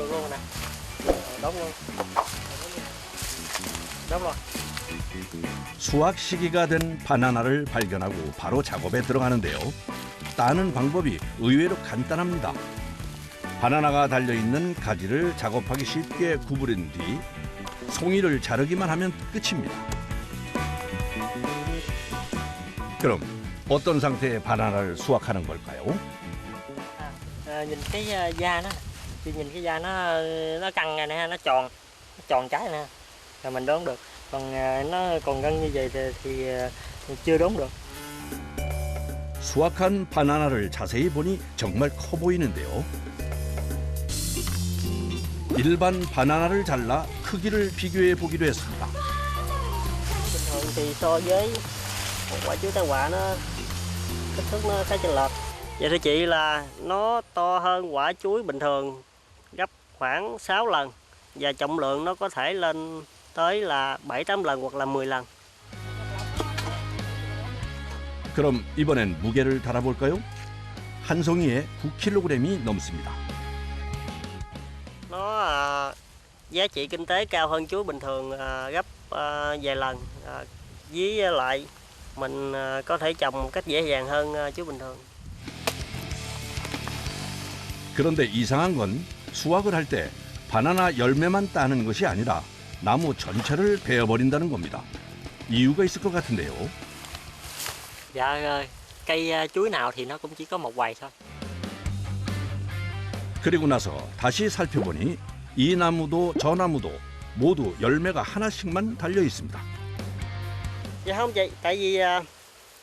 được luôn nè. Đóng luôn. đóng rồi. 수확 시기가 된 바나나를 발견하고 바로 작업에 들어가는데요. 따는 방법이 의외로 간단합니다. 바나나가 달려있는 가지를 작업하기 쉽게 구부린 뒤 송이를 자르기만 하면 끝입니다. 그럼 어떤 상태의 바나나를 수확하는 걸까요? Nhìn cái da nó, nhìn cái da nó căng này nè, nó tròn trái nè, là mình đốn được. Còn nó còn gân như vậy thì chưa đốn được. 수확한 바나나를 자세히 보니 정말 커 보이는데요. 일반 바나나를 잘라 크기를 비교해 보기로 했습니다. Bình thường thì so với một quả chuối tây quả nó kích thước nó khá chênh lệch. Vậy thưa chị là nó to hơn quả chuối bình thường gấp khoảng 6 lần và trọng lượng nó có thể lên tới là 7-8 lần hoặc là 10 lần. 그럼 이번엔 무게를 달아볼까요? 한 송이에 9kg이 넘습니다. Nó giá trị kinh tế cao hơn chuối bình thường gấp vài lần. Với lại mình có thể trồng một cách dễ dàng hơn chuối bình thường. 그런데 이상한 건 수확을 할 때 바나나 열매만 따는 것이 아니라 나무 전체를 베어버린다는 겁니다. 이유가 있을 것 같은데요. Dạ, cây chuối nào thì nó cũng chỉ có một hoài thôi. 그리고 나서 다시 살펴보니 이 나무도 저 나무도 모두 열매가 하나씩만 달려 있습니다. Dạ không chị, tại vì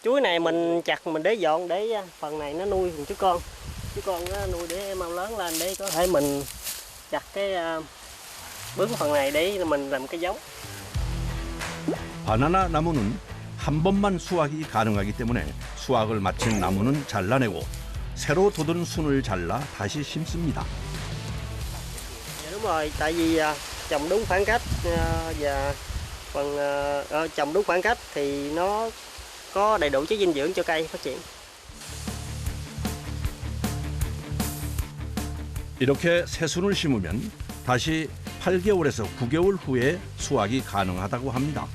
chuối này mình chặt mình để dọn để phần này nó nuôi chú con. Chú con nó nuôi để mau lớn lên để có thể mình chặt cái bướng phần này để mình làm cái giống. 바나나 나무는 한 번만 수확이 가능하기 때문에 수확을 마친 나무는 잘라내고 새로 돋은 순을 잘라 다시 심습니다. Dạ đúng rồi, tại vì trồng đúng khoảng cách và phần trồng đúng khoảng cách thì nó có đầy đủ chất dinh dưỡng cho cây phát triển. 이렇게 새순을 심으면 다시 8개월에서 9개월 후에 수확이 가능하다고 합니다.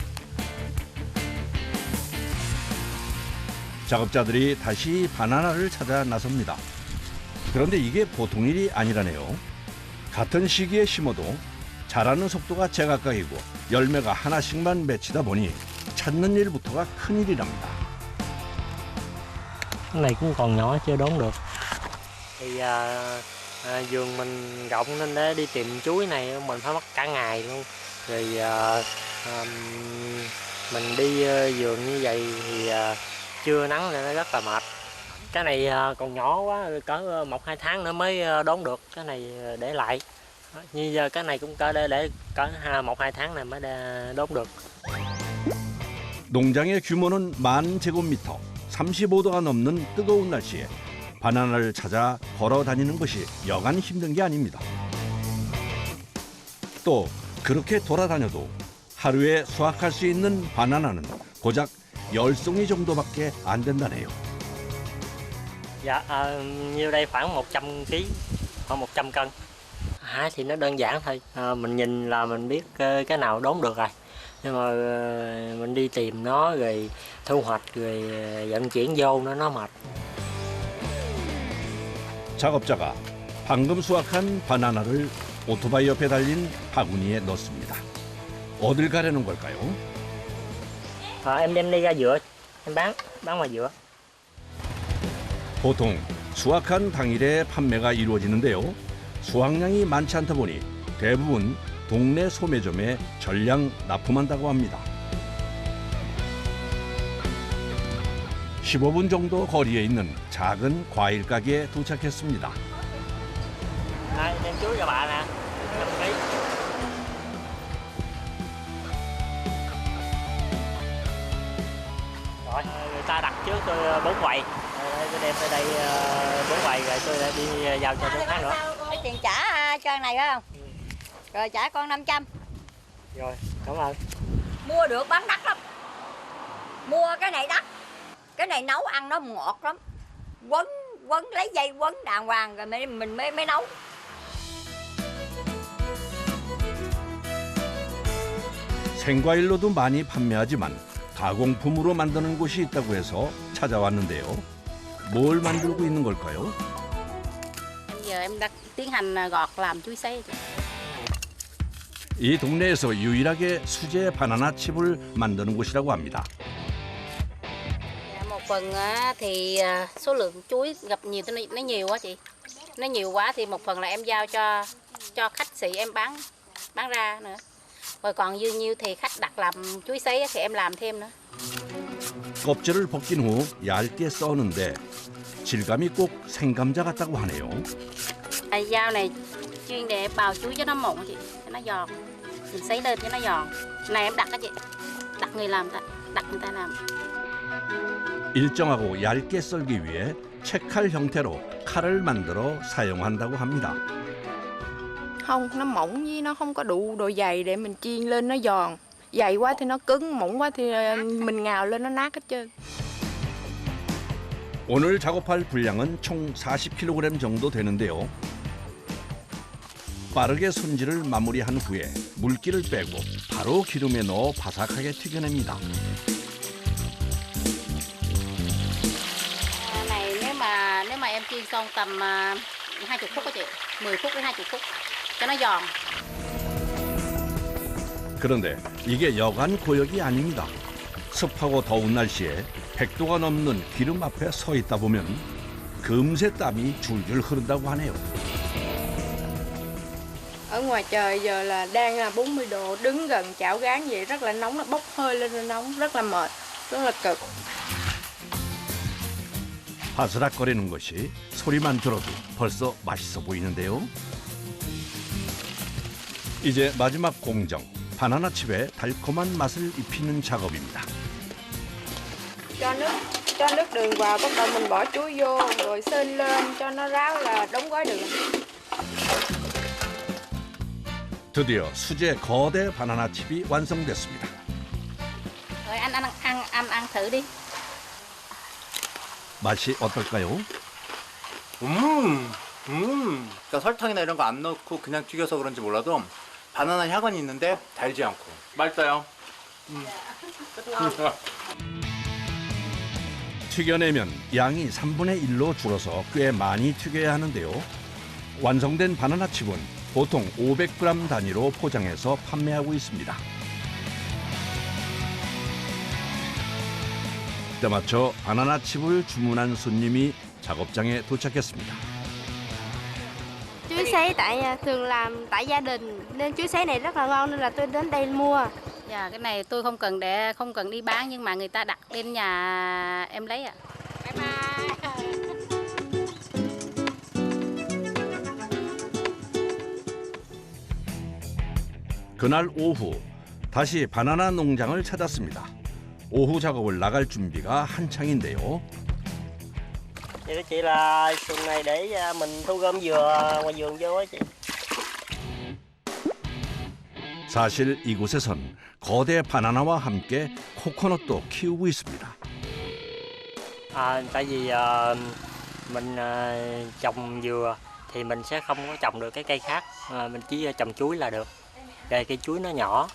작업자들이 다시 바나나를 찾아 나섭니다. 그런데 이게 보통 일이 아니라네요. 같은 시기에 심어도 자라는 속도가 제각각이고 열매가 하나씩만 맺히다 보니 찾는 일부터가 큰일이랍니다. Cái này cũng còn nhỏ chưa đốn được. Thì vườn mình rộng nên để đi tìm chuối này mình phải mất cả ngày luôn. Rồi mình đi vườn như vậy thì trưa nắng nên nó rất là mệt. Cái này còn nhỏ quá, cỡ 1-2 tháng nữa mới đốn được. Cái này để lại. Như giờ cái này cũng để cỡ 1-2 tháng này mới đốn được. 농장의 규모는 10,000제곱미터, 35도가 넘는 뜨거운 날씨에 바나나를 찾아 걸어 다니는 것이 여간 힘든 게 아닙니다. 또 그렇게 돌아다녀도 하루에 수확할 수 있는 바나나는 고작 10송이 정도밖에 안 된다네요. Dạ, nhiêu đây khoảng 100 kg, khoảng 100 cân. Thì nó đơn giản thôi, mình nhìn là mình biết cái nào đốn được rồi. Nhưng mà mình đi tìm nó rồi thu hoạch rồi vận chuyển vô nó mệt. 작업자가 방금 수확한 바나나를 오토바이 옆에 달린 바구니에 넣습니다. 어딜 가려는 걸까요? Em đem đi ra dựa, em bán ngoài dựa. 보통 수확한 당일에 판매가 이루어지는데요. 수확량이 많지 않다 보니 대부분 동네 소매점에 전량 납품한다고 합니다. 15분 정도 거리에 있는 작은 과일 가게에 도착했습니다. Đem chuối cho bà nè, 5 kg. Rồi, người ta đặt trước tôi 4 quầy. Tôi đem tới đây 4 quầy rồi tôi lại đi giao cho chỗ khác nữa. Cái tiền trả cho anh này phải không? Rồi trả con 500. Rồi, cảm ơn. Mua được bán đắt lắm. Mua cái này đắt. Cái này nấu ăn nó ngọt lắm. Quấn lấy dây quấn đàng hoàng rồi mình mới nấu. 생과일로도 많이 판매하지만 가공품으로 만드는 곳이 있다고 해서 찾아왔는데요. 뭘 만들고 있는 걸까요? Giờ em đang tiến hành gọt làm chuối sấy. 이 동네에서 유일하게 수제 바나나 칩을 만드는 곳이라고 합니다. Một phần thì số lượng chuối gặp nhiều nó nhiều quá chị. Nó nhiều quá thì một phần là em giao cho khách sỉ em bán ra nữa. Rồi còn dư nhiêu thì khách đặt làm chuối sấy thì em làm thêm nữa. 껍질을 벗긴 후 얇게 써는데 질감이 꼭 생감자 같다고 하네요. Dao này chuyên để bào chuối cho nó mụn chị, cho nó giòn. Mình sấy lên cho nó giòn. Này em đặt á chị. Đặt người ta làm. 일정하고 얇게 썰기 위해 채칼 형태로 칼을 만들어 사용한다고 합니다. Không, nó mỏng với nó không có đủ độ dày để mình chiên lên nó giòn. Dày quá thì nó cứng, mỏng quá thì mình ngào lên nó nát hết trơn. 오늘 작업할 분량은 총 40kg 정도 되는데요. 빠르게 손질을 마무리한 후에 물기를 빼고 바로 기름에 넣어 바삭하게 튀겨냅니다. Này nếu mà em chiên xong tầm 20 phút đó chị, 10 phút đến 20 phút cho nó giòn. 그런데 이게 여간 고역이 아닙니다. 습하고 더운 날씨에 100도가 넘는 기름 앞에 서 있다 보면 금세 땀이 줄줄 흐른다고 하네요. Ở ngoài trời giờ là đang là 40 độ, đứng gần chảo gán vậy rất là nóng, nó bốc hơi lên nó nóng, rất là mệt, rất là cực. 바스락거리는 것이 소리만 들어도 벌써 맛있어 보이는데요. 이제 마지막 공정, 바나나 칩에 달콤한 맛을 입히는 작업입니다. Cho nước đường vào, bắt đầu mình bỏ chuối vô, rồi sên lên cho nó ráo là đóng gói đường. 드디어 수제 거대 바나나 칩이 완성됐습니다. Rồi ăn thử đi. 맛이 어떨까요? 그러니까 설탕이나 이런 거 안 넣고 그냥 튀겨서 그런지 몰라도 바나나 향은 있는데 달지 않고 맛있어요. 튀겨내면 양이 3분의 1로 줄어서 꽤 많이 튀겨야 하는데요. 완성된 바나나 칩은 보통 500g 단위로 포장해서 판매하고 있습니다. 때맞춰 바나나 칩을 주문한 손님이 작업장에 도착했습니다. Chuối sấy thường làm tại gia đình nên chuối sấy này rất là ngon nên là tôi đến đây mua. Dạ, cái này tôi không cần đi bán nhưng mà người ta đặt đến nhà em lấy ạ. Bye bye. 그날 오후 다시 바나나 농장을 찾았습니다. 오후 작업을 나갈 준비가 한창인데요. Vậy đó chị là xuồng này để mình thu gom dừa ngoài vườn vô á chị. 사실 이곳에선 거대 바나나와 함께 코코넛도 키우고 있습니다. Tại vì mình trồng dừa thì mình sẽ không có trồng được cái cây khác, mình chỉ trồng chuối là được. Đây cây chuối nó nhỏ.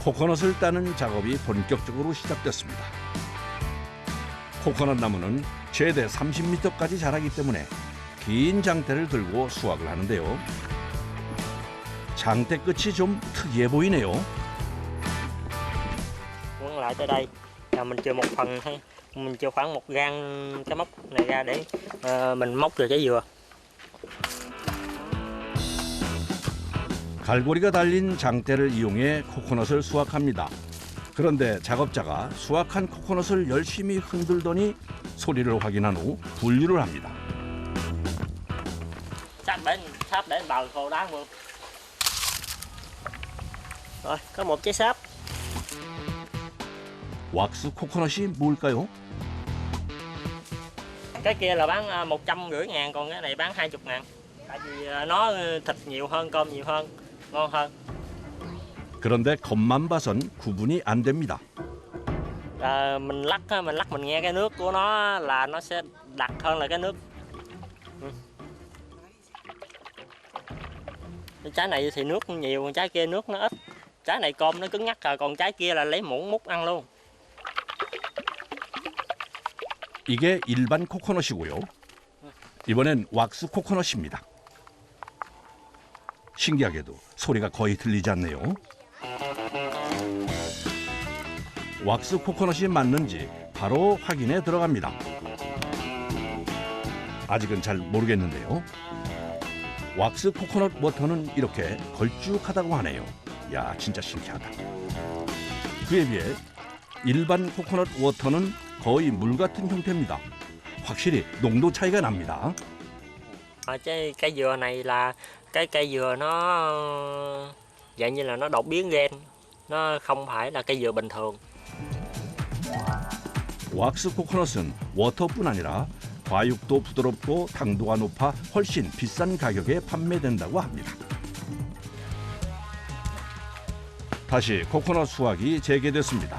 코코넛을 따는 작업이 본격적으로 시작됐습니다. 코코넛 나무는 최대 30m까지 자라기 때문에 긴 장대를 들고 수확을 하는데요. 장대 끝이 좀 특이해 보이네요. Quấn lại tới đây, mình chừa một phần thôi, mình chừa khoảng 1 gang cái móc này ra để mình móc được trái dừa. 갈고리가 달린 장대를 이용해 코코넛을 수확합니다. 그런데 작업자가 수확한 코코넛을 열심히 흔들더니 소리를 확인한 후 분류를 합니다. Sáp để bào khô đá mưa. Rồi, có một trái sáp. 왁스 코코넛이 뭘까요? Cái kia là bán 150.000, còn cái này bán 20.000. Tại vì nó thịt nhiều hơn, cơm nhiều hơn, ngon hơn. 그런데 겉만 봐선 구분이 안 됩니다. Mình lắc mình nghe cái nước của nó là nó sẽ đặc hơn là cái nước. Trái này thì nước nhiều, còn trái kia nước nó ít. trái này cơm nó cứng nhắc rồi, còn trái kia là lấy muỗng múc ăn luôn. 이게 일반 코코넛이고요. 이번엔 왁스 코코넛입니다. 신기하게도 소리가 거의 들리지 않네요. 왁스 코코넛이 맞는지 바로 확인에 들어갑니다. 아직은 잘 모르겠는데요. 왁스 코코넛 워터는 이렇게 걸쭉하다고 하네요. 야, 진짜 신기하다. 그에 비해 일반 코코넛 워터는 거의 물 같은 형태입니다. 확실히 농도 차이가 납니다. Cái cây dừa này là cái cây dừa nó dạng như là nó đột biến gen, nó không phải là cây dừa bình thường. 왁스 코코넛은 워터뿐 아니라 과육도 부드럽고 당도가 높아 훨씬 비싼 가격에 판매된다고 합니다. 다시 코코넛 수확이 재개됐습니다.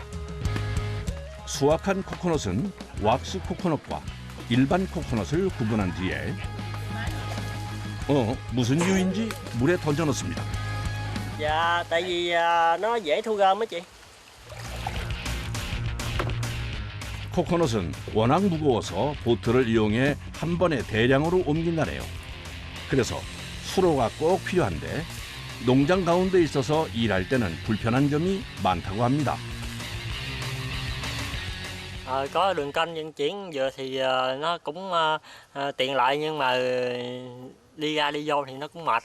수확한 코코넛은 왁스 코코넛과 일반 코코넛을 구분한 뒤에 무슨 이유인지 물에 던져 넣습니다. Dạ, tại vì nó dễ thu gom á chị. 코코넛은 워낙 무거워서 보트를 이용해 한 번에 대량으로 옮긴다네요. 그래서 수로가 꼭 필요한데 농장 가운데 있어서 일할 때는 불편한 점이 많다고 합니다. Có đường kênh vận chuyển dừa thì nó cũng tiện lợi, nhưng mà đi ra đi vô thì nó cũng mệt.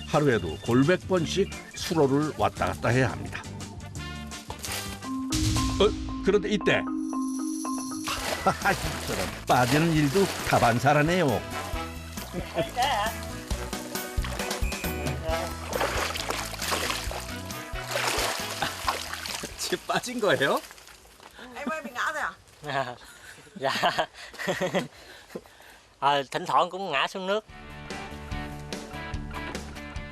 하루에도 골백 번씩 수로를 왔다 갔다 해야 합니다. 그런데 이때 저런 빠지는 일도 다반사라네요. 지금 빠진 거예요? Em ơi, bị ngã rồi à? Dạ. Thỉnh thoảng cũng ngã xuống nước.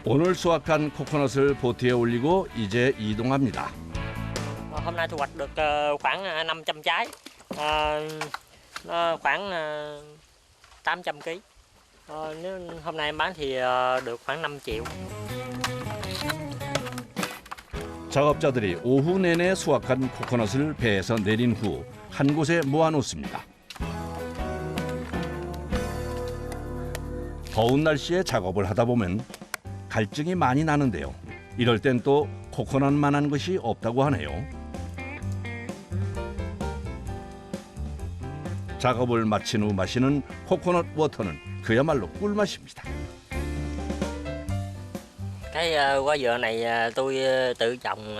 오늘 수확한 코코넛을 보트에 올리고 이제 이동합니다. Hôm nay thu hoạch được khoảng 500 trái, nó khoảng 800 kg. Nếu hôm nay em bán thì được khoảng 5 triệu. 작업자들이 오후 내내 수확한 코코넛을 배에서 내린 후 한 곳에 모아놓습니다. 더운 날씨에 작업을 하다 보면 갈증이 많이 나는데요. 이럴 땐 또 코코넛만한 것이 없다고 하네요. 작업을 마친 후 마시는 코코넛 워터는 그야말로 꿀맛입니다. Cái quả dừa này tôi tự trồng,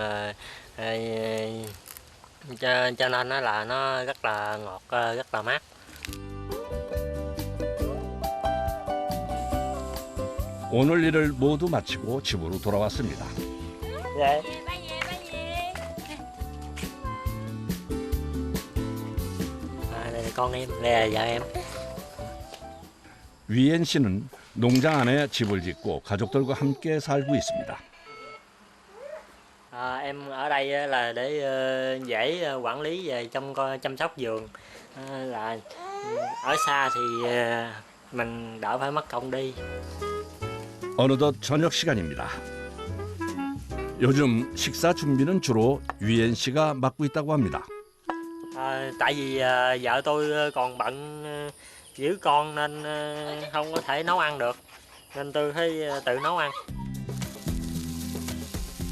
cho nên là nó rất là ngọt, rất là mát. 오늘 일을 모두 마치고 집으로 돌아왔습니다. Dạ. Đây là con em, đây là vợ em. 위엔 씨는 농장 안에 집을 짓고 가족들과 함께 살고 있습니다. Em ở đây là để dễ quản lý về chăm sóc vườn, là ở xa thì mình đỡ phải mất công đi. 어느덧 저녁 시간입니다. 요즘 식사 준비는 주로 위엔 씨가 맡고 있다고 합니다. Tại vì vợ tôi còn bận giữ con nên không có thể nấu ăn được, nên tôi phải tự nấu ăn.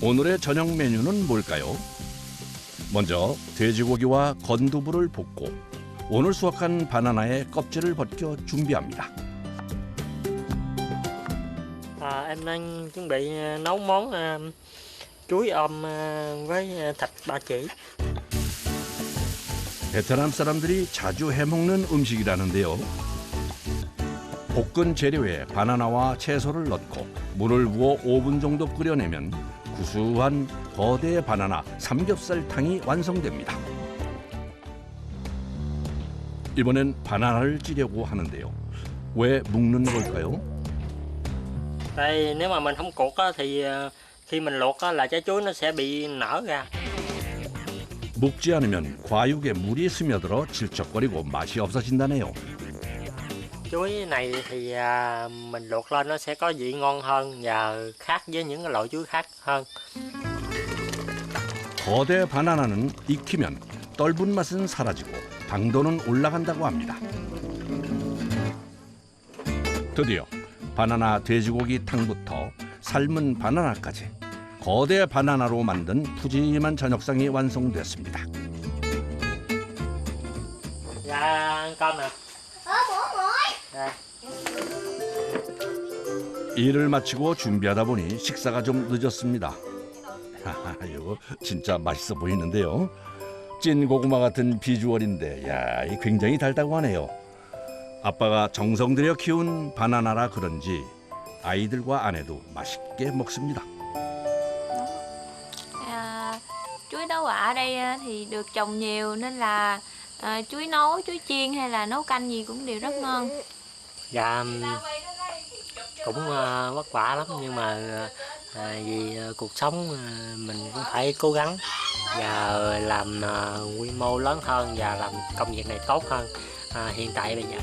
오늘의 저녁 메뉴는 뭘까요? 먼저 돼지고기와 건두부를 볶고 오늘 수확한 바나나의 껍질을 벗겨 준비합니다. Em đang chuẩn bị nấu món chuối ôm với thịt ba chỉ. 베트남 사람들이 자주 해먹는 음식이라는데요. 볶은 재료에 바나나와 채소를 넣고 물을 부어 5분 정도 끓여내면 구수한 거대 바나나 삼겹살탕이 완성됩니다. 이번엔 바나나를 찌려고 하는데요. 왜 묶는 걸까요? Đây, nếu mà mình không cuột á, thì khi mình luộc á, là trái chuối nó sẽ bị nở ra. 묶지 않으면 과육에 물이 스며들어 질척거리고 맛이 없어진다네요. Chuối này thì mình luộc lên nó sẽ có vị ngon hơn và khác với những cái loại chuối khác hơn. 거대 바나나는 익히면 떫은 맛은 사라지고 당도는 올라간다고 합니다. 드디어 바나나 돼지고기 탕부터 삶은 바나나까지 거대 바나나로 만든 푸짐한 저녁상이 완성됐습니다. Dạ ăn cơm nè. Dạ. 일을 마치고 준비하다 보니 식사가 좀 늦었습니다. 이거 진짜 맛있어 보이는데요. 찐 고구마 같은 비주얼인데 야, 이 굉장히 달다고 하네요. 아빠가 정성 들여 키운 바나나라 그런지 아이들과 아내도 맛있게 먹습니다. Chuối nấu quả ở đây thì được trồng nhiều nên là chuối nấu, chuối chiên hay là nấu canh gì cũng đều rất ngon. Dạ cũng vất vả lắm nhưng mà vì cuộc sống mình cũng phải cố gắng và làm quy mô lớn hơn và làm công việc này tốt hơn hiện tại bây giờ.